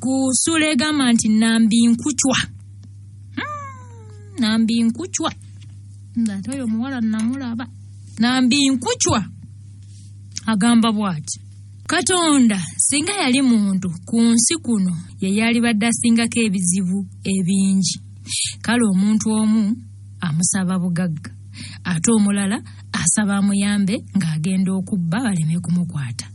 Kusula egamba nti Nambi nkuchwa. Nambi nkuchwa. Ndate oyo muwala namulaba. Nambi nkuchwa. Agamba bw'ati. Katonda singa yali muntu ku nsi kuno ye yali badde asingako ebizibu ebingi. Kale omuntu omu amusaba bugagga. Ate omulala asaba amuyambe ng'agenda okubba baleme kumukwata.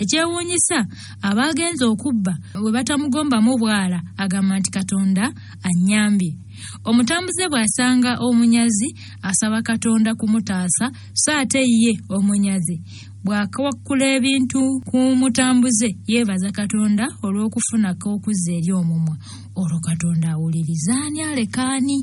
Ekyewuunyisa abaagenza okubba bwe batamugombamu bwala agamba nti Katonda annyambye. Omutambuze bw'asanga omunyazi asaba Katonda kumutaasa so ate ye omunyazi bw'akawakkula ebintu ku mutambuze yeebaza Katonda olw'okufunako okuzza eri omumwa. Olwo Katonda awuliriza ani alekaani.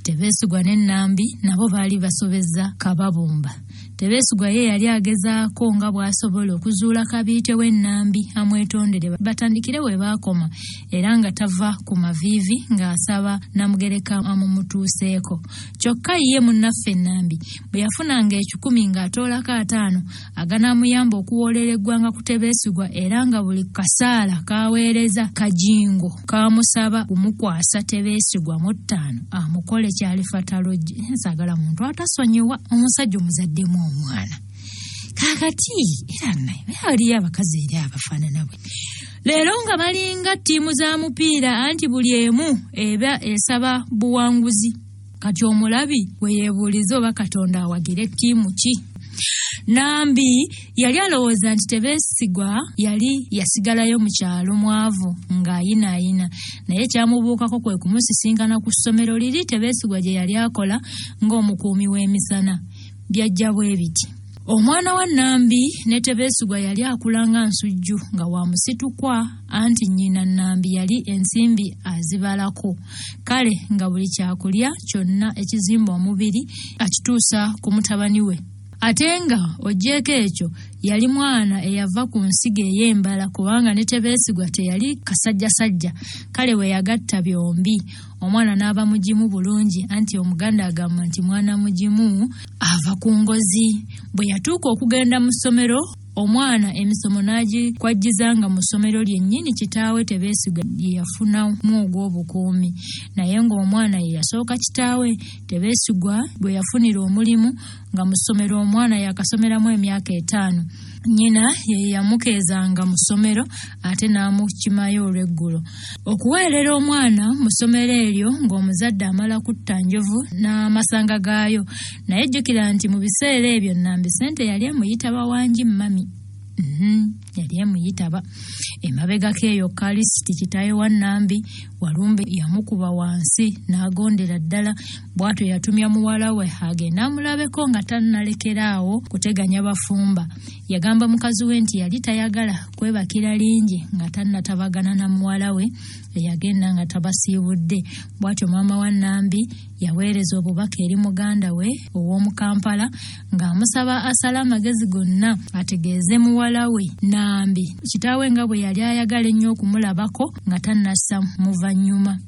Tebeesigwa ne Nambi nabo baali basobezza kababumba. Tebeesigwa ye yali agezaako nga bw'asobola okuzuula kabiite w'Ennambi amwetondere batandikire we baakoma era nga tava ku maviivi ng'asaba Namugereka amumutuuseeko. Kyokka ye munnaffe Ennambi bwe yafunanga 10 ng'atoolako 5 aganaamuyamba okuwoolera eggwanga ku Tebeesigwa era nga buli kasaala kaweereza kajingo kaamusaba kumukwasa Tebeesigwa mu 5 amukole kyalifataloje. Nsagala muntu atasonyiwa omusajja omuzaddemu omwana. Kakati era naye baliyo abakazi eri abafaanana bwe. Leero nga balinga ttiimu za mupiira anti buli emu eba esaba buwanguzi. Kati omulabi we yeebuuliza oba Katonda awagire ttiimu ki. Nambi yali alowooza nti Tebeesigwa yali yasigalayo mu kyalo mwavu ng'ayinaayina, naye kyamubuukako kwe kumusisinkana ku ssomero liri Tebeesigwa gye yali akola ng'omukuumi w'emisana. Byajja bwe biti. Omwana wa Nambi ne Tebeesigwa yali akula nga nsujju nga wa musitukwa anti nnyina Nambi yali ensimbi azibalako. Kale nga buli kyakulya kyonna ekizimba omubiri akituusa ku mutabani we. Ate nga ogyeko ekyo yali mwana eyava ku nsigo ey'embala kubanga ne Tebeesigwa teyali kasajjasajja. Kale we yagatta byombi. Omwana n'aba mugimu bulungi anti Omuganda agamba nti mwana mugimu ava ku ngozi. Bwe yatuuka okugenda mu ssomero omwana emisomo n'agikwajjizanga mu ssomero lyennyini kitaawe Tebeesigwa lye yafunamu ogw'obukuumi. Naye ng'omwana ye yasooka kitaawe Tebeesigwa bwe yafunira omulimu nga mu ssomero omwana yakasomeramu emyaka 5. Nnyina ye yamukeezanga mu ssomero ate n'amukimayo olw'eggulo. Okuweerera omwana mu ssomero eryo ng'omuzadde amala kutta njovu n'amasanga gaayo. Naye jjukira nti mu biseera ebyo Nambi ssente yali emuyitaba wangi mami. Yali emuyitaba. Emabegako eyo Kalisiti kitaawe wa Nambi Walumbe yamukuba wansi n'agondera ddala. Bw'atyo yatumya muwala we agenda amulabeko nga tannalekeraawo kuteganya bafumba. Yagamba mukazi we nti yali tayagala kwebakira lingi nga tannatabagana na muwala we eyagenda nga tabasiibudde. Bw'atyo maama wa Nambi yaweereza obubaka eri muganda we ow'omu Kampala ng'amusaba asala amagezi gonna ategeeze muwala we Nambi kitaawe nga bwe yali ayagala ennyo okumulabako nga tannassa muvannyuma.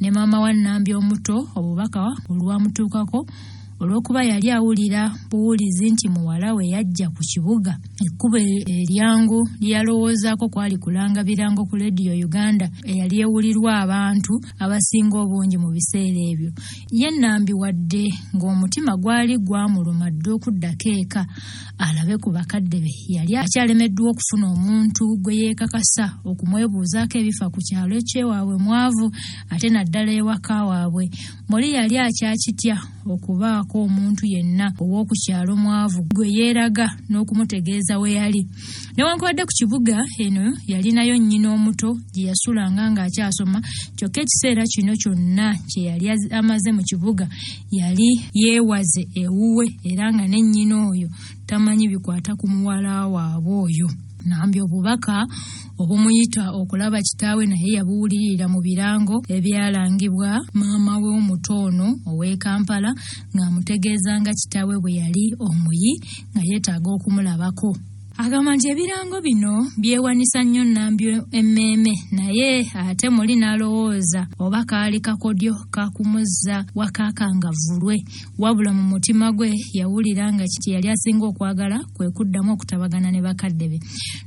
Ne maama wa Nambi omuto obubaka olwamutuukako olw'okuba yali awulira buwulizi nti muwala we yajja ku kibuga. Ekkubo eryangu lyalowoozaako kwali kulanga birango ku Radio Uganda eyali ewulirwa abantu abasinga obungi mu biseera ebyo. Ye Nambi wadde ng'omutima gwali gwamuluma dde okuddako eka alabe ku bakadde be yali akyalemeddwa okufuna omuntu gwe yeekakasa okumwebuuzaako ebifa ku kyalo ekyewaabwe mwavu ate naddala ewaka waabwe. Muli yali akyakitya okubaako omuntu yenna ow'oku kyalo mwavu gwe yeeraga n'okumutegeeza we yali. Newankubadde ku kibuga eno yalinayo nnyina omuto gye yasulanga ng'akyasoma, kyokka ekiseera kino kyonna kye yali amaze mu kibuga yali yeewaze ewuwe era nga ne nnyina oyo tamanyi bikwata ku muwala waabwe oyo. Nambi obubaka obumuyita okulaba kitaawe naye yabuwulirira mu birango ebyalangibwa maama we omutono ow'e Kampala ng'amutegeeza nga kitaawe bwe yali omuyi nga yeetaaga okumulabako. Agamba nti ebirango bino byewanisa nnyo Nambi emmeeme, naye ate muli n'alowooza oba kaali kakodyo kakumuzza wakakangavulwe, wabula mu mutima gwe yawulira nga kiti yali asinga okwagala kwe kuddamu okutabagana ne bakadde be.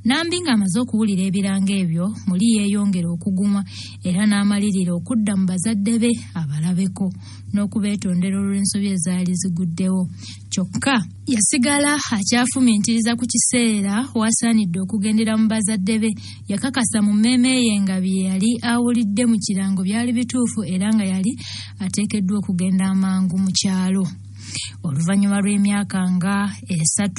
Nambi ng'amaze okuwulira ebirango ebyo, muli yeeyongera okuguma era n'amalirira okudda mu bazadde be abalabeko n'okubeetondera olw'ensobi ezaali ziguddewo. Kyokka yasigala akyafumiintiriza ku kiseera wasaanidde okugendera mu bazadde be. Yakakasa mu mmeeme ye nga bye yali awulidde mu kirango byali bituufu era nga yali ateekeddwa okugenda amangu mu kyalo. Oluvannyuma lw'emyaka nga 3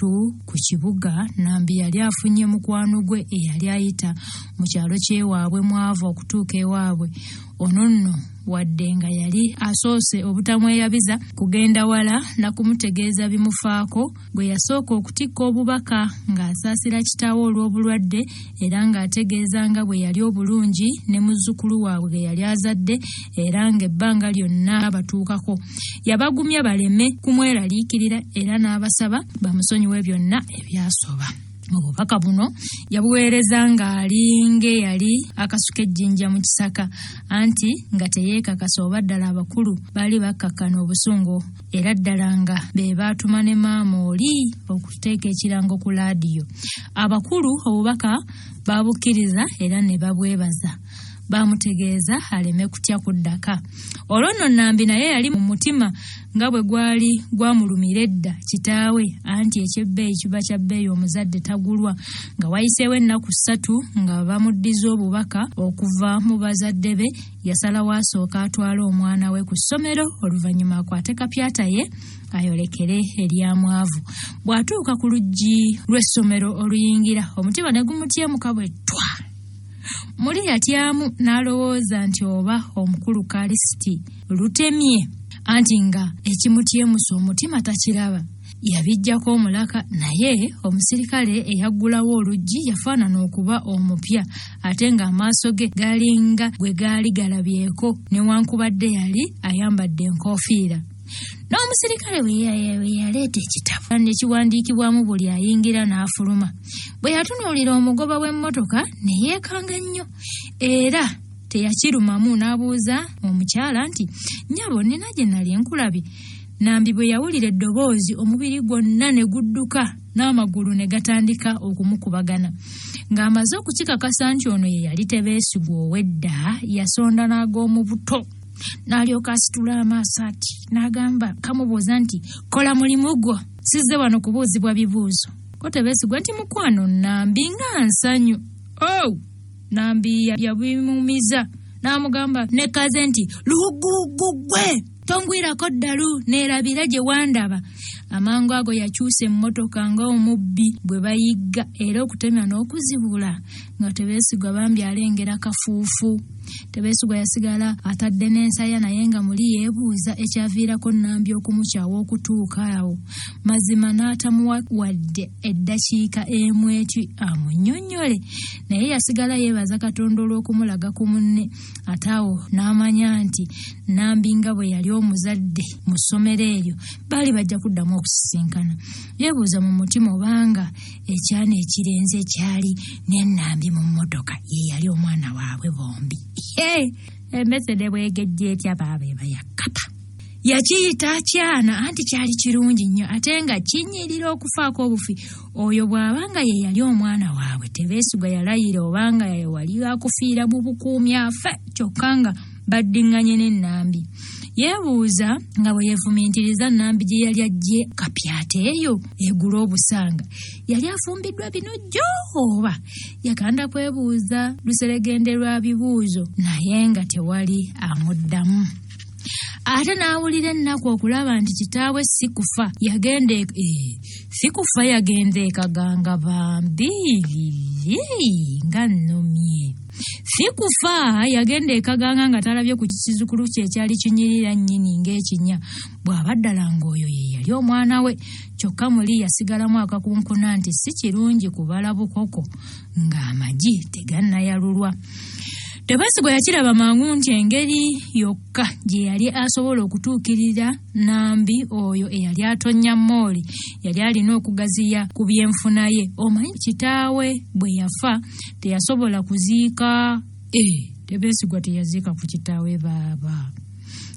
ku kibuga, Nambi yali afunye mukwano gwe eyali ayita mu kyalo ky'ewaabwe Mwava okutuuka ewaabwe. Ono nno wadde nga yali asoose obutamweyabiza kugenda wala na kumutegeeza bimufaako, bwe yasooka okutikka obubaka ng'asaasira kitaawe olw'obulwadde era ng'ategeeza nga bwe yali obulungi ne muzzukulu waabwe ge yali azadde era ng'ebbanga lyonna batuukako. Yabagumya baleme kumweraliikirira era n'abasaba bamusonyiwe byonna ebyasoba. Obubaka buno yabuweereza ng'alinga yali akasuka ejjinja mu kisaka, anti nga teyeekakasa oba ddala abakulu baali bakkakkana obusungu era ddala nga be baatuma ne maama oli okuteeka ekirango ku laadiyo. Abakulu obubaka baabukkiriza era ne babwebaza. Bamutegeeza aleme kutya kuddaka. Olwo nno Nambi naye yali mu mutima nga bwe gwali gwamulumira edda kitaawe, anti ekyebbeeyi kiba kya bbeeyi omuzadde tagulwa. Nga wayiseewo ennaku 3 nga bamuddiza obubaka okuva mu bazadde be, yasalawo asooka atwala omwana we ku ssomero, oluvannyuma akwate kapyata ye ayolekere erya Mwavu. Bw'atuuka ku luggi lw'essomero oluyingira, omutima ne gumutyemuka bwe ttwa. Muli yatyamu n'alowooza nti oba omukulu Kalisiti lutemye, anti nga ekimutyemusa omutima takiraba. Yabijjako omulaka, naye omusirikale eyaggulawo oluggi yafaanana okuba omupya, ate ng'amaaso ge galinga bwe gaali galabyeko newankubadde yali ayambadde enkoofiira. N'omusirikale we yaleeta ekitabo ne kiwandiikibwamu buli ayingira n'afuluma. Bwe yatunuulira omugoba w'emmotoka ne yeekanga nnyo era teyakirumamu, n'abuuza omukyala nti, "Nnyabo, nina gye nali nkulabye?" Nambi bwe yawulira eddoboozi omubiri gwonna ne gudduka n'amagulu ne gatandika okumukubagana. Ng'amaze okukikakasa nti ono ye yali Tebeesigwa ow'edda, yasonda n'ag'omu buto. N'alyoka asitula amaaso ati n'agamba kamubuuza nti, "Kola mulimu gwo, sizze wano kubuuzibwa bibuuzo." Ko Tebeesigwa nti, "Mukwano Nambi nga nsanyu." Nambi yabimumiza n'amugamba ne kaze nti, "Luguugugwe, tongwirako ddalu, neerabira gye wandaba." Amangu ago yakyusa emmotoka ng'omubbi bwe bayigga era okutemya n'okuzibula, nga Tebeesigwa bambi alengera kafuufu. Tebeesigwa yasigala atadde n'ensaya, naye nga muli yeebuuza ekyaviirako Nambi okumukyawa okutuuka awo. Mazima n'atamuwa wadde eddakiika emu eti amunnyonnyole, naye yasigala yeebaza Katonda olw'okumulaga ku munne. Ate awo n'amanya nti Nambi nga bwe yali omuzadde mu ssomero eryo baali bajja kuddamu okusisinkana. Yeebuuza mu mutima obanga ekyana ekirenze kyali ne Nambi mu mmotoka ye yali omwana waabwe bombi. Embesede bwegejja etya baabe bayakkapa. Yakiyita kyana anti kyali kirungi nnyo ate nga kinyirira okufaako obufi. Oyo bw'abanga ye yali omwana waabwe, Tebeesigwa yalayira obanga wali akufiira mu bukuumi afe, kyokka nga baddiŋŋanye ne Nambi. Yeebuuza nga bwe yeefumiintiriza Nambi gye yali ajje kapyata eyo egula obusanga. Yali afumbiddwa bino jjo oba yakanda kwebuuza luseregende lwa bibuuzo, naye nga tewali amuddamu. Ate n'awulira ennaku okulaba nti kitaawe si kufa yagenda ekaganga bambi nga nnomye. Si kufa yagenda ekaganga nga talabye ku kizukulu kye ekyali kinyirira nnyini ng'ekinya. Bw'aba ddala ng'oyo ye yali omwana we, kyokka muli yasigalamu akakunkuna nti si kirungi kubala bukoko ng'amagi tegannayalulwa. Tebesigwa yakiraba mangu nti engeri yokka gye yali asobola okutuukirira Nambi oyo eyali atonya Mooli yali alina okugaziya ku byenfuna ye. Omanyi kitaawe bwe yafa teyasobola kuziika. Tebesigwa teyaziika ku kitaawe baaba.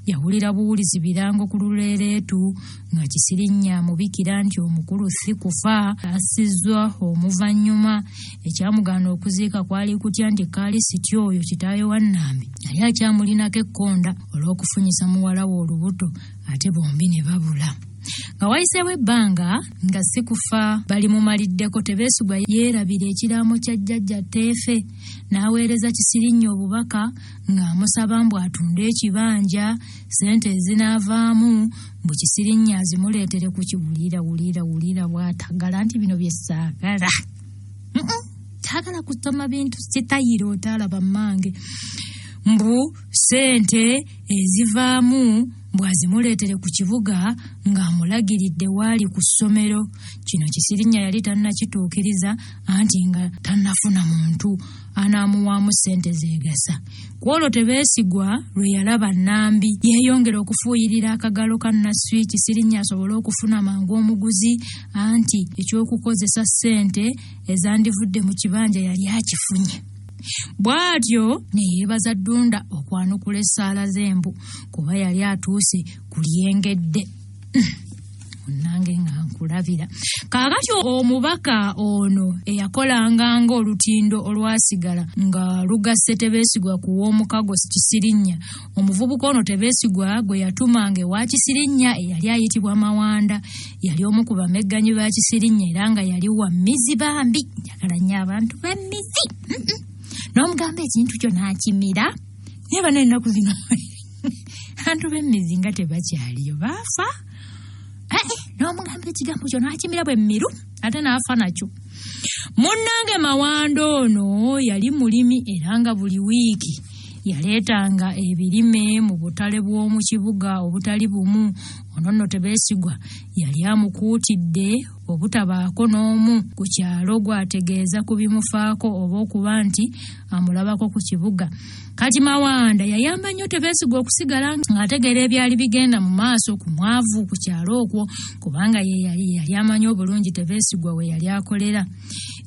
Yawulira buwulizi birango ku luleereetu nga Kisirinnya amubikira nti omukulu si kufa, assizwa omuvanyuma. Ekyamugaana okuziika kwali kutya nti Kalisiti oyo kitaawe wa Nambi yali akyamulinako ekkonda olw'okufunyisa muwala we olubuto, ate bombi ne babula. Nga wayiseewo ebbanga nga si kufa bali mumaliddeko, Tebesigwa yeerabira ekiraamo kya jjajja Teefe n'aweereza Kisirinnya obubaka ng'amusaba mbu atunde ekibanja, ssente ezinaavaamu mbu Kisirinnya azimuleetere ku kiwulira bw'atagala nti bino bye saagala. Taagala kusoma bintu sitayiro otaalaba mmange. Mbu ssente ezivaamu mbw azimuleetere ku kibuga ng'amulagiridde waali ku ssomero. Kino Kisirinnya yali tannakituukiriza anti nga tannafuna muntu anaamuwaamu ssente zeegasa. Ku olwo Tebesigwa lwe yalaba Nambi yeeyongera okufuuyirira akagalo ka Nasswi Kisirinnya asobole okufuna mangu omuguzi, anti ekyokukozesa ssente ezandivudde mu kibanja yali akifunye. Bw'atyo ne yeebaza Ddunda okwanukula essaala z'embu kuba yali atuuse ku lyengedde. Nange nga nkulabira. Kaakati omubaka ono eyakolanga ng'olutindo olwasigala nga lugasse Tebesigwa ku w'omukago Kisirinnya. Omuvubuka ono Tebesigwa gwe yatumanga ewa Kisirinnya eyali ayitibwa Mawanda yali omu ku bamegganyi ba Kisirinnya era nga yali wa mmizi bambi. Njagala nnyo abantu b'emmizi. N'omugamba ekintu kyo n'akimira. Naye bano ennaku zino abantu b'emmizi nga tebakyaliyo baafa. N'omugamba ekigambo kyo n'akimira bwe mmiru ate n'afa nakyo. Munnange Mawanda ono yali mulimi era nga buli wiiki yaleetanga ebirime mu butale bw'omu kibuga obutali bumu. Ono nno Tebesigwa yali amukuutidde obutabaako n'omu ku kyalo gw'ategeeza ku bimufaako oba okuba nti amulabako ku kibuga. Kati Mawanda yayamba nnyo Tebesigwa okusigala ng'ategeera ebyali bigenda mu maaso ku mwavu ku kyalo okwo, kubanga ye yali amanyi obulungi Tebesigwa we yali akolera.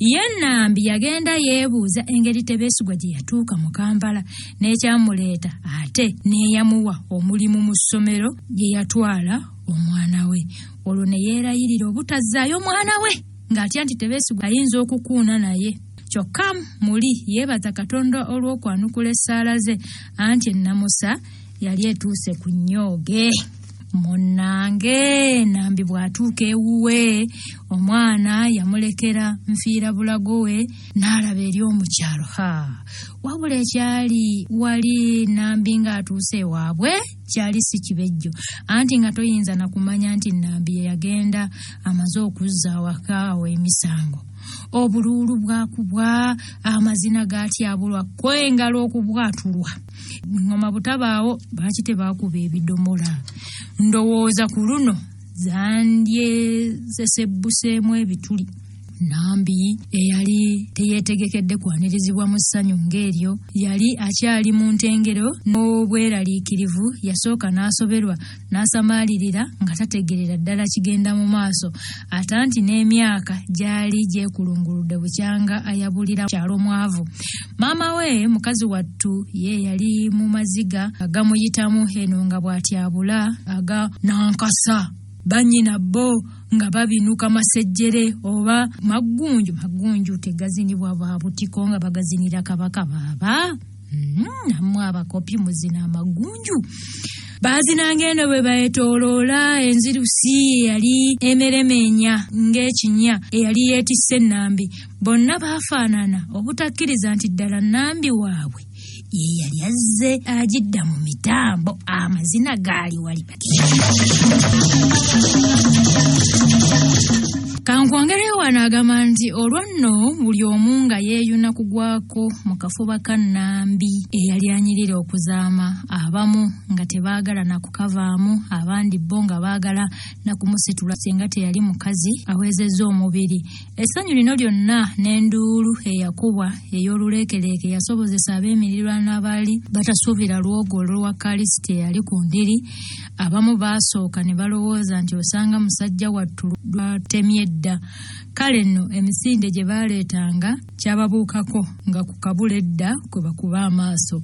Ye Nambi yagenda yeebuuza engeri Tebesigwa gye yatuuka mu Kampala n'ekyamuleeta, ate n'eyamuwa omulimu mu ssomero gye yatwala omwana we. Olwo ne yeerayirira obutazzaayo mwana we ng'atya nti Tebesigwa ayinza okukuuna naye. Kyokka muli yeebaza Katonda olw'okwanukula essaala ze, anti ennamusa yali etuuse ku nnyooge. Munnange Nambi bw'atuuka ewuwe omwana yamulekera nfiira bulago we n'alaba eri omukyalo. Wabula ekyali wali Nambi ng'atuuse ewaabwe kyali si kibejjo, anti nga toyinza na kumanya nti Nambi ye yagenda amaze okuzza awaka emisango. Obuluulu bwakubwa, amazina gatyabulwa, kwengalo okubwatulwa. Ngoma butabaawo lwaki tebaakuba ebidomola? Ndowooza ku luno zandyezesebbuseemu ebituli. Nambi eyali teyeetegekedde kwanirizibwa mu ssanyu ng'eryo yali akyali mu ntengero n'obweraliikirivu. Yasooka n'asoberwa n'asamaalirira nga tategerera ddala kigenda mu maaso, ate anti n'emyaka gyali gyekulunguludde bukyanga ayabulira kyalo mwavu. Maama we mukazi wattu ye yali mu maziga agamuyitamu eno nga bw'atyabula aga Nankasa, bannyina bo nga babinuka masejjere oba magunju tegazinibwa ba butiko nga bagazinira kabaka baaba. Nammwe abakopi muzina amagunju. Baazinanga eno bwe baetoloola enzirusi eyali emeremenya ng'ekinya eyali yeetisse Nambi. Bonna baafaanana obutakkiriza nti ddala Nambi waabwe ye yali azze agidda mu mitambo. Amazina gaali wali kankwongereyo wano n'agamba nti olwo nno buli omu nga yeeyuna kugwako mu kafuba ka Nambi eyali anyirira okuzaama, abamu nga tebaagala na kukavaamu, abandi bo nga baagala na kumusitula singa teyali mukazi aweezezza omubiri. Essanyu lino lyonna n'enduulu eyakubwa ey'oluleekereeke yasobozesa ab'emirirwana abaali batasuubira lwogo olwa Kalisiti eyali ku ndiri. Abamu baasooka ne balowooza nti osanga musajja wattu lwatemye edda. Kale nno emisinde gye baaleetanga kyababuukako nga ku kabula edda kwe bakuba amaaso.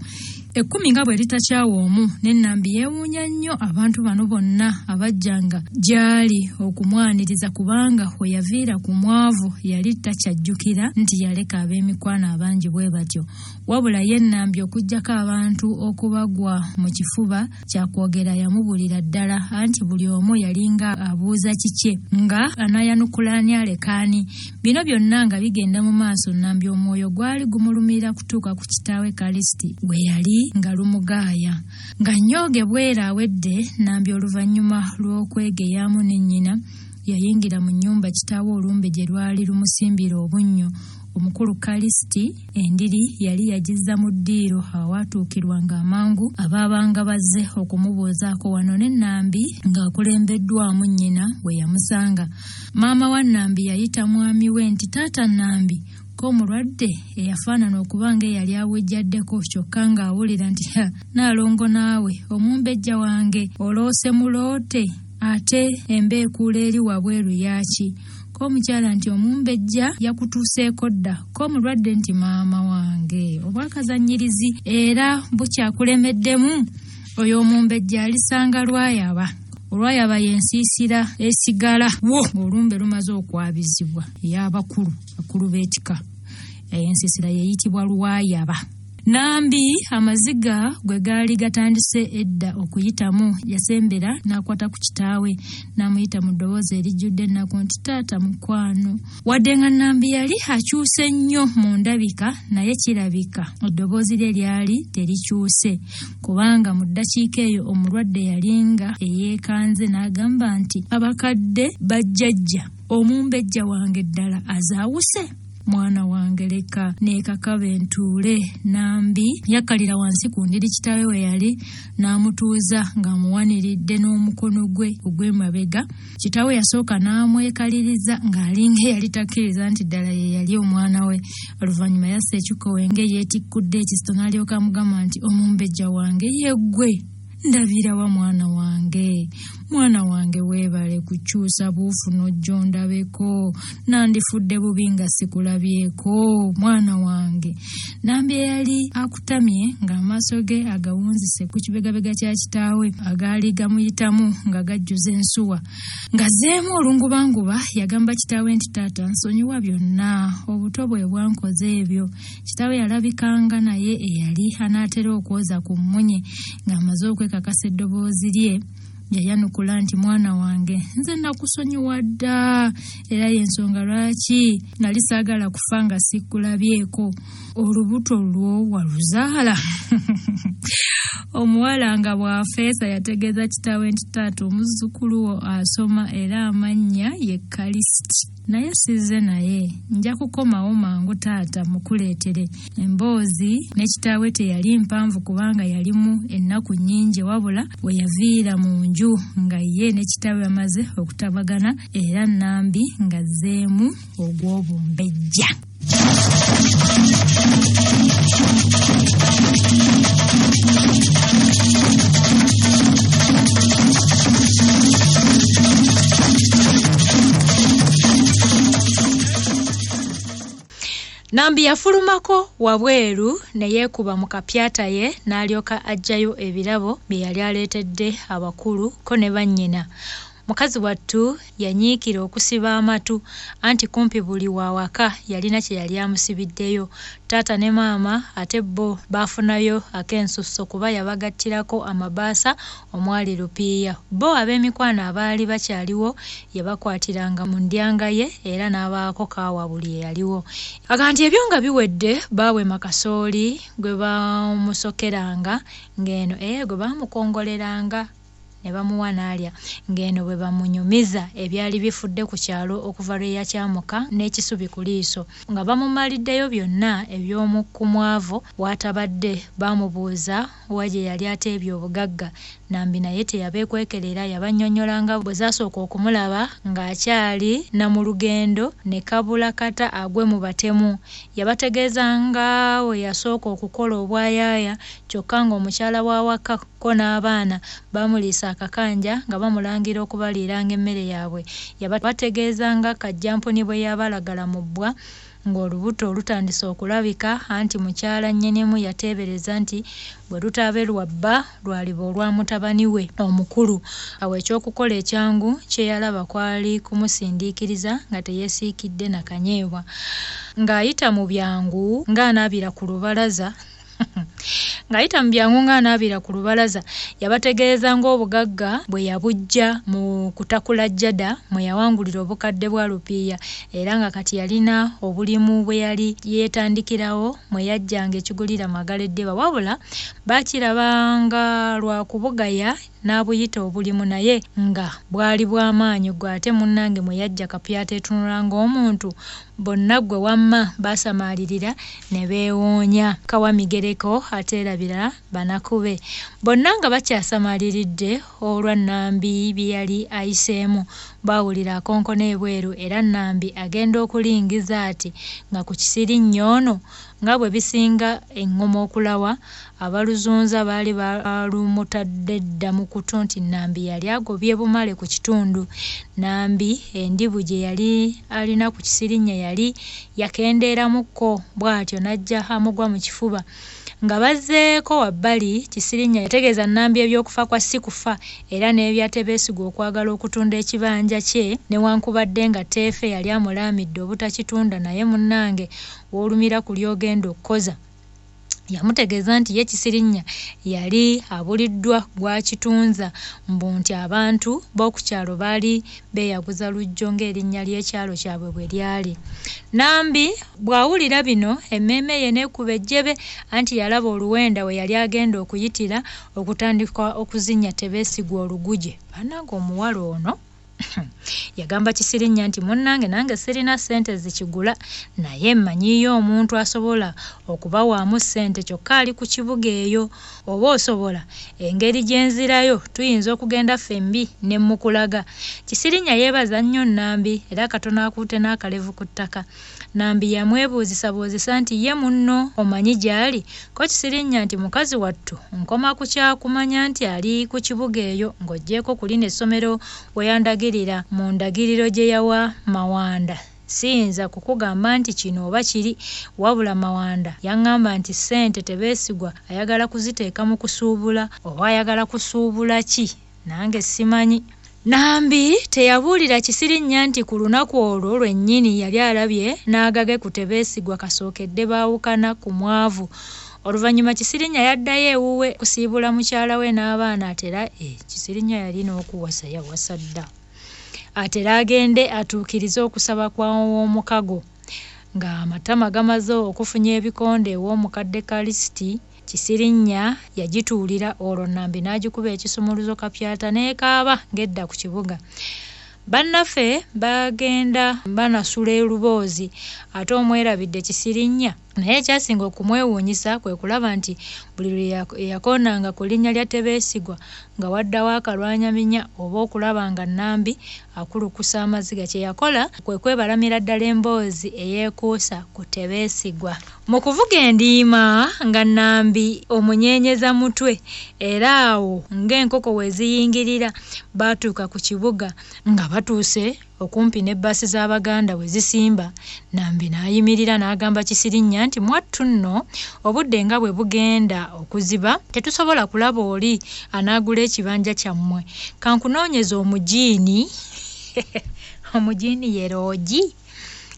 10 nga bwe litakyawa omu, ne Nambi yeewuunya nnyo abantu bano bonna abajjanga gy'ali okumwaniriza kubanga we yaviira ku mwavu yali takyajjukira nti yaleka ab'emikwano abangi bwe batyo. Wabula ye Nambi okuggyako abantu okubagwa mu kifuba kyakwogera yamubulira ddala anti buli omu yalinga abuuza kikye nga anayanukulaani alekaani. Bino byonna nga bigenda mu maaso, Nambi omwoyo gwali gumulumira kutuuka ku kitaawe Kalisiti we yali nga lumugaaya. Nga nnyoge bwera awedde, Nambi oluvannyuma lw'okwegeyamu ne nnyina yayingira mu nnyumba kitaawe olumbe gye lwali lumusimbira obunnyo. Omukulu Kalisiti endiri yali yagizza mu ddiiro awaatuukirwanga amangu abaabanga bazze okumubuuzaako wano, ne Nambi ng'akulembeddwamu nnyina we yamusanga. Maama wa Nambi yayita mwami we nti, taata Nambi ko mulwadde eyafaanana okuba nga eyali awejjaddeko, kyokka ng'awulira nti Naalongo naawe omumbejja wange oloose muloote ate embeekuula eri wabweru yaaki? Ko omukyala nti omumbejja yakutuuseeko dda. Ko mulwadde nti maama wange obwakazannyirizi era bukyakulemeddemu, oyo omumbejja alisanga lwayaba. Olwayaba yensiisira esigala wo ng'olumbe lumaze okwabizibwa ey'abakulu bakulu b'ekika. Ensiisira yeyitibwa lwayaba. Nambi amaziga gwe gaali gatandise edda okuyitamu yasembera n'akwata ku kitaawe n'amuyita mu ddoboozi erijjudde ennaku nti, taata mukwano. Wadde nga Nambi yali akyuse nnyo mu ndabika, naye kirabika eddoboozi lye lyali terikyuse kubanga mu ddakiika eyo omulwadde yalinga eyeekanze n'agamba nti, abakadde bajjajja, omumbejja wange ddala azaawuse. Mwana wange leka neekakaba entuule. Nambi yakkalira wansi ku ndiri kitaawe we yali n'amutuuza ng'amuwaniridde n'omukono gwe ogw'emabega. Kitaawe yasooka n'amwekaliriza ng'alinga eyali takkiriza nti ddala ye yali omwana we. Oluvannyuma yassa ekikowe ng'eyeetikkudde ekisito n'alyoka amugamba nti, omumbejja wange yeggwe ndabira wa mwana wange. Mwana wange weebale kukyusa buufu n'ojja ondabeko, nandifudde bubi nga sikulabyeko mwana wange. Nambi eyali akutamye ng'amaaso ge agawunzise ku kibegabega kya kitaawe agaali gamuyitamu nga gajjuza ensuwa. Ngazzeemu olungubanguba yagamba kitaawe nti, taata nsonyiwa byonna, obuto bwe bwankoze ebyo. Kitaawe yalabikanga naye eyali anaatera okwoza ku mmunye ng'amaze okwekakasa eddoboozi lye. Yayanukula nti, mwana wange nze nakusonyiwa dda, era y'ensonga lwaki nali saagala kufa nga sikulabyeko. Olubuto lwo waluzaala? Omuwala nga bw'afeesa yategeeza kitaawe nti, taata omuzzukulu wo asoma era amannya ye Kalisiti. Naye sizze naye, nja kukomawo mangu taata mukuleetere. Emboozi ne kitaawe teyali mpanvu kubanga yalimu ennaku nnyingi, wabula we yaviira mu nju nga ye ne kitaawe bamaze okutabagana era Nambi ng'azzeemu ogw'obumbejja. Nambi yafulumako wabweru ne yeekuba mu kapyata ye n'alyoka ajjayo ebirabo bye yali aleetedde abakulu ko ne bannyina. Mukazi wattu yanyiikira okusiba amatu anti kumpi buli wawaka yalina kye yali amusibiddeyo. Taata ne maama ate bo baafunayo ak'ensusso kuba yabagattirako amabaasa omwali lupiiya. Bo ab'emikwano abaali bakyaliwo yabakwatiranga mu ndyanga ye era n'abaako kaawa buli eyaliwo. Aganti ebyo nga biwedde baawema kasooli gwe baamusokeranga ng'eno gwe baamukongoleranga. ne bamuwa n'alya ng'eno bwe bamunyumiza ebyali bifudde ku kyalo okuva lwe yakyamuka n'ekisubi ku liiso nga bamumaliddeyo byonna eby'omu kumwavu bw'atabadde bamubuuza wa gye yali ateebye obugagga. Nambi naye teyabekwekerera, yabannyonnyola nga bwe zasooka okumulaba ng'akyali na mu lugendo ne kabula kata agwe mu batemu. Yabategeeza nga we yasooka okukola obwayaaya kyokka ng'omukyala w'awaka ko n'abaana bamuliisa akakanja nga bamulangira okubaliiranga emmere yaabwe. Yabategeeza nga kajjampuni bwe yabalagala mu bbwa ng'olubuto olutandise okulabika anti mukyala nnyinimu yateebereza nti bwe lutaabe lwabba lwaliba olwa mutabani we omukulu. Awo ekyokukola ekyangu kye yalaba kwali kumusindiikiriza nga teyeesiikidde na kanyeebwa. Ng'ayita mu byangu ng'anaabira ku lubalaza yabategeeza ng'obugagga bwe yabujja mu kutakula jjada mwe yawangulira obukadde bwa lupiiya era nga kati yalina obulimu bwe yali yeetandikirawo mwe yajjanga ekigulira Magala Eddeba, wabula baakirabanga lwa kubugaya n'abuyita obulimu naye nga bwali bw'amaanyi gwe ate munnange mwe yajja kapyata etunula ng'omuntu. Bonna gwe wamma baasamaalirira ne beewoonya. Kawa migereko ate erabira banakube. Bonna nga bakyasamaaliridde olwa Nambi bye yali ayiseemu. Baawulira akonkona ebweru era Nambi agenda okulingiza ati nga ku kisirinnyo ono nga bwe bisinga eŋŋoma okulawa, abaluzunza baali balumutadde dda mu kutu nti Nambi yali agobye bumale ku kitundu. Nambi endibu gye yali alina ku kisirinya yali yakendeeramukko bw'atyo n'ajja amugwa mu kifuba. Nga bazzeeko wabbali, Kisirinya yategeeza Nambi eby'okufa kwa si kufa era n'ebya Tebeesigwa okwagala okutunda ekibanja kye newankubadde nga Teefe yali amulaamidde obutakitunda, naye munnange w'olumira ku ly'ogenda okkoza. Yamutegeeza nti ye Kisirinya yali abuliddwa gwakitunza mbu nti abantu b'oku kyalo baali beeyaguza lujjo ng'erinnya ly'ekyalo kyabwe bwe lyali. Nambi bw'awulira bino emmeeme ye n'ekuba ejjebe anti yalaba oluwenda we yali agenda okuyitira okutandika okuzinnya Tebeesigwa oluguje. Bannange omuwala ono yagamba Kisirinya nti munnange nange sirina ssente zikigula naye mmanyiyo omuntu asobola okubawaamu ssente kyokka ali ku kibuga eyo, oba osobola engeri gye nzirayo tuyinza okugenda ffembi ne mukulaga. Kisirinya yeebaza nnyo Nambi era katono akuute n'akalevu ku ttaka. Nambi yamwebuuzisabuuzisa nti ye munno omanyi gy'ali? Ko Kisirinya nti mukazi wattu nkoma ku kyakumanya nti ali ku kibuga eyo ng'oggyeko ku lino essomero we yandagirira mu ndagiriro gye yawa Mawanda. Siyinza kukugamba nti kino oba kiri, wabula Mawanda yaŋŋamba nti ssente Tebeesigwa ayagala kuziteeka mu kusuubula, oba ayagala kusuubula ki nange simanyi. Nambi teyabuulira Kisirinya nti ku lunaku olwo lwennyini yali alabye n'agage ku Tebeesigwa kasookedde baawukana ku mwavu. Oluvannyuma Kisirinya yaddayo ewuwe kusiibula mukyala we n'abaana atera Kisirinya yali n'okuwasa yawasa dda. Atera agende atuukirize okusaba kwa w'omukago. Nga amatama gamaze okufunya ebikonde ew'omukadde Kalisiti, Kisirinya yagituulira olwo Nambi n'agikuba ekisumuluzo kapyata n'ekaaba ng'edda ku kibuga. Bannaffe bagenda banasula eluboozi ate omwerabidde Kisirinya, naye ekyasinga okumwewuunyisa kwe kulaba nti buli lwe yakoonanga ku linnya lya Tebeesigwa nga waddawo akalwanyaminya oba okulaba nga Nambi akulukusa amaziga. Kye yakola kwe kwebalamira ddala emboozi eyeekuusa ku Tebeesigwa. Mu kuvuga endiima nga Nambi omunyeenyeza mutwe era awo ng'enkoko we ziyingirira baatuuka ku kibuga. Nga batuuse okumpi n'ebbaasi z'Abaganda we zisimba, Nambi n'ayimirira n'agamba Kisirinya nti mwattu nno obudde nga bwe bugenda okuziba tetusobola kulaba oli anaagula ekibanja kyammwe, kankunoonyeza omujiini omujiini ye loogi,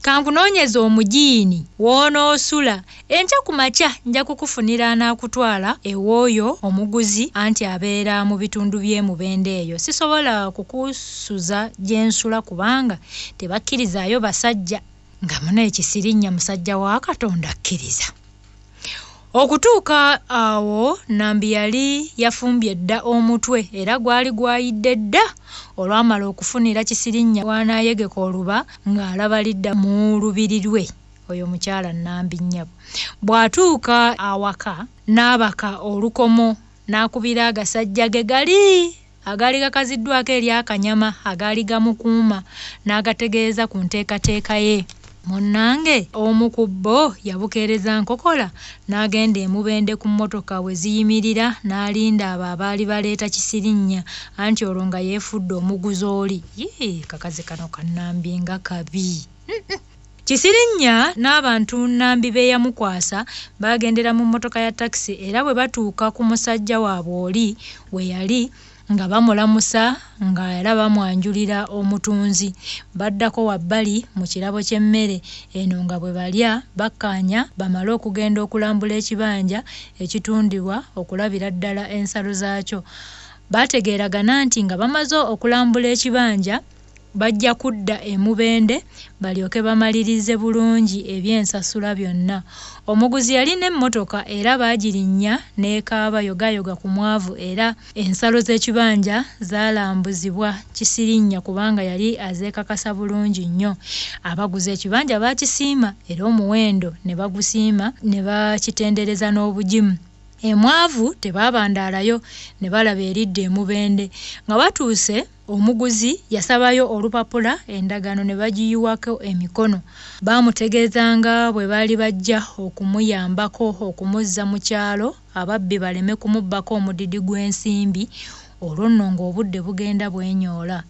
kankunoonyeza omujiini w'onoosula enkya ku makya nja kukufunira anaakutwala ewooyo omuguzi anti abeera mu bitundu by'emubende eyo. Sisobola kukusuza gye nsula kubanga tebakkirizaayo basajja. Nga muno Kisirinya musajja wa Katonda akkiriza. Okutuuka awo Nambi yali yafumbye dda omutwe era gwali gwayidde dda olwamala okufunira Kisirinnya wanaayegeka oluba ng'alaba lidda mu lubiri lwe. Oyo mukyala Nambi nnyabo bw'atuuka awaka n'abaka olukomo n'akubira agasajja ge agaali gakaziddwako eri akanyama agaali gamukuuma n'agategeeza ku nteekateeka ye. Munnange omu ku bo yabukeereza nkokola n'agenda emubende ku mmotoka we ziyimirira n'alinda abo abaali baleeta Kisirinnya anti olwo nga yeefudde omuguzi oli. Kakazi kano ka Nambi nga kabi. Kisirinnya n'abantu Nambi be yamukwasa bagendera mu mmotoka ya takisi era bwe batuuka ku musajja waabwe oli we yali nga bamulamusa nga era bamwanjulira omutunzi. Baddako wabbali mu kirabo ky'emmere eno nga bwe balya bakkaanya bamale okugenda okulambula ekibanja ekitundibwa okulabira ddala ensalo zaakyo. Baategeeragana nti nga bamaze okulambula ekibanja bajja kudda emubende balyoke bamalirize bulungi ebyensasula byonna. Omuguzi yalina emmotoka era baagirinnya n'ekaaba yogayoga ku mwavu era ensalo z'ekibanja zaalambuzibwa Kisirinnya kubanga yali azeekakasa bulungi nnyo. Abaguze ekibanja baakisiima era omuwendo ne bagusiima ne bakitendereza n'obugimu. Emwavu tebaabandaalayo ne balaba eridde emubende. Nga batuuse omuguzi yasabayo olupapula endagaano ne bagiyiwako emikono. Baamutegeezanga bwe baali bajja okumuyambako okumuzza mu kyalo ababbi baleme kumubbako omudidi gw'ensimbi. Olwo nno ng'obudde bugenda bwenyoola.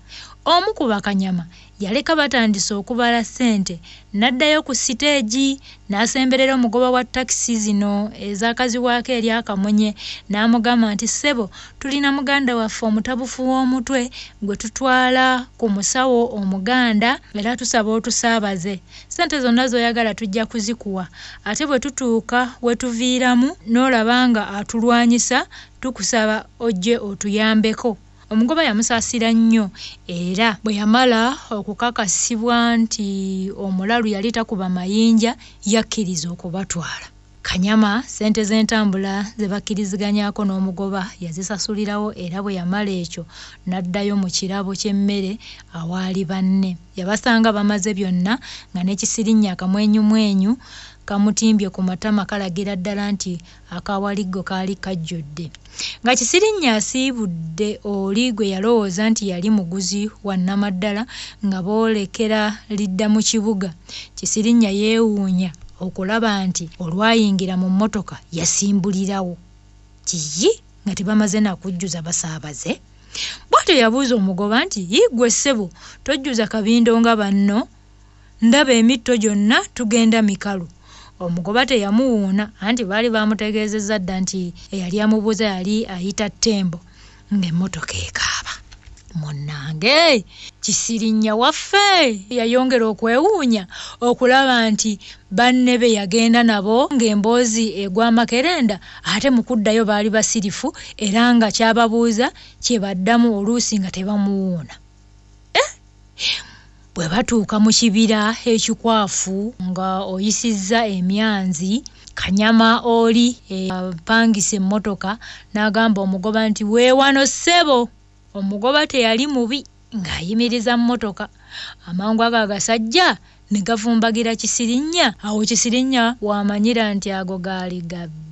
Omu ku bakanyama yaleka batandise okubala ssente n'addayo ku siteegi n'asemberera omugoba wa takisi zino ez'akaziwaako eri akamunye n'amugamba nti ssebo tulina muganda waffe omutabufu w'omutwe gwe tutwala ku musawo omuganda era tusaba otusaabaze. Ssente zonna z'oyagala tujja kuzikuwa ate bwe tutuuka we tuviiramu n'olaba nga atulwanyisa tukusaba ojje otuyambeko. Omugoba yamusaasira nnyo era bwe yamala okukakasibwa nti omulalu yali takuba mayinja yakkiriza okubatwala. Kanyama ssente z'entambula ze bakkiriziganyako n'omugoba yazisasulirawo era bwe yamala ekyo n'addayo mu kirabo ky'emmere awaali banne. Yabasanga bamaze byonna nga n'Ekisirinnya akamwenyumwenyu kamutimbye ku matama kalagira ddala nti akawaliggo kaali kajjudde. Nga Kisirinnya asiibudde oli gwe yalowooza nti yali muguzi wa Nnamaddala nga boolekera lidda mu kibuga. Kisirinnya yeewuunya okulaba nti olwayingira mu mmotoka yasimbulirawo. Kiyi nga tebamaze nakujjuza basaabaze. Bw'atyo yabuuza omugoba nti ggwe ssebo tojjuza kabindo nga banno ndaba emitto gyonna tugenda mikalu. Omugoba teyamuwuuna anti baali bamutegeezezza dda nti eyali amubuuza yali ayita Ttembo ng'emmotoka ekaaba. Munnange Kisirinnya waffe yayongera okwewuunya okulaba nti banne be yagenda nabo ng'emboozi egw'amakerenda ate mu kuddayo baali basirifu era nga ky'ababuuza kye baddamu oluusi nga tebamuwuuna. Bwe batuuka mu kibira ekikwafu nga oyisizza emyanzi, Kanyama oli apangisa emmotoka n'agamba omugoba nti weewano ssebo. Omugoba teyali mubi ng'ayimiriza mmotoka. Amangu ago agasajja ne gavumbagira Kisirinnya. Awo Kisirinnya wamanyira nti ago gaali gabbi.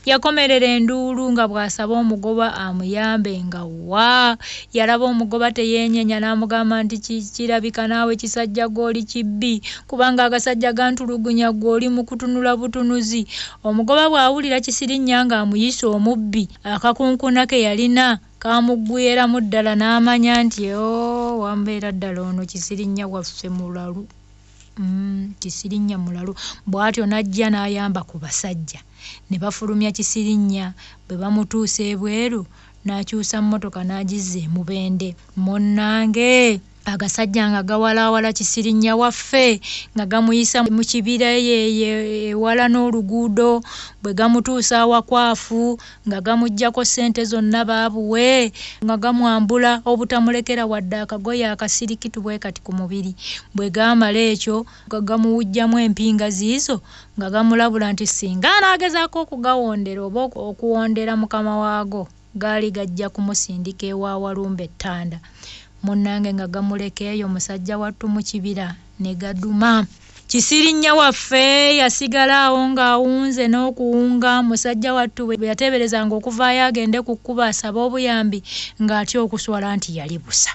Yakomerera enduulu nga bw'asaba omugoba amuyambe nga wa. Yalaba omugoba teyeenyenya n'amugamba nti kirabika naawe kisajja gw'oli kibbi kubanga agasajja gantulugunya gw'oli mu kutunula butunuzi. Omugoba bw'awulira Kisirinnya ng'amuyise omubbi akakunkuna ke yalina kamuggweeramu ddala n'amanya nti wambeera ddala ono Kisirinnya waffe mulalu. Kisirinnya mulalu. Bw'atyo n'ajja n'ayamba ku basajja ne bafulumya Kisirinnya. Bwe bamutuusa ebweru n'akyusa mmotoka n'agizza emubende. Munnange agasajja nga gawalawala Kisirinya waffe nga gamuyisa mu kibira ye wala n'oluguudo bwe gamutuusa awakwafu nga gamuggyako ssente zonna baabuwe nga gamwambula obutamulekera wadde akagoye akasirikitu bwe kati ku mubiri bwe gamala ekyo gamuwujjamu empinga ziizo nga gamulabula nti singa anaagezaako okugawondera oba okuwondera mukama waago gaali gajja kumusindika ewa Walumbe Ttanda. Munnange nga gamuleka eyo musajja wattu mu kibira ne gaduma. Kisirinya waffe yasigalawo ng'awunze n'okuwunga. Musajja wattu bwe yateeberezanga okuvaayo agende ku kkubo asaba obuyambi ng'atya okuswala nti yali busa.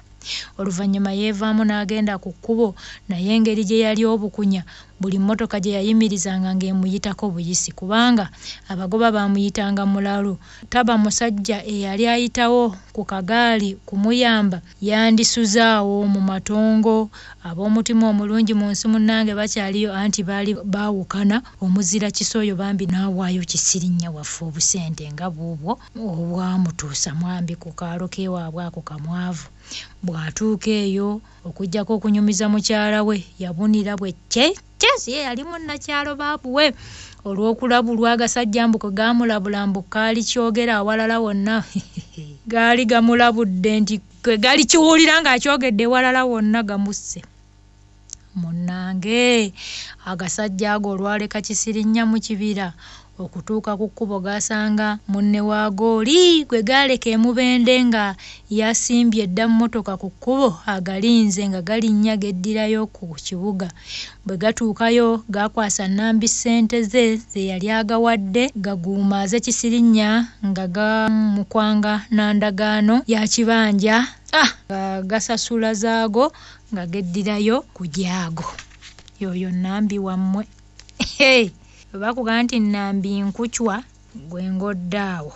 Oluvannyuma yeevaamu n'agenda ku kkubo naye engeri gye yali obukunya buli mmotoka gye yayimirizanga ng'emuyitako buyisi kubanga abagoba baamuyitanga mulalu. Taba musajja eyali ayitawo ku kagaali kumuyamba yandisuzaawo mu matongo. Ab'omutima omulungi mu nsi munnange bakyaliyo anti baali baawukana omuzira Kisoyo bambi n'awaayo Kisirinya waffe obusente nga buubwo obwamutuusa mwambi ku kaalo k'ewaabwe ako kamwavu. Bw'atuuka eyo okuggyako okunyumiza mukyala we yabunira bwe kyesi ye yali munnakyalo baabuwe olw'okulabulwa agasajja mbu kwe gaamulabula mbu kaali kyogera awalala wonna gaali gamulabudde nti kwe gaali kiwulira ng'akyogedde ewalala wonna gamusse. Munnange agasajja ago olwaleka Kisirinya mu kibira okutuuka ku kkubo gasanga munne waago oli gwe gaaleka emubende nga yasimbye edda mmotoka ku kkubo agalinze nga galinnya geddirayo ku kibuga. Bwe gatuukayo gakwasa Nambi ssente ze yali agawadde gaguumaaze Kisirinya nga gamukwanga n'andagaano ya kibanja gasasula zaago nga geddirayo ku gyago. Yoyo Nambi wammwe. Bakugamba nti Nambi nkucwa gwe ngodde awo.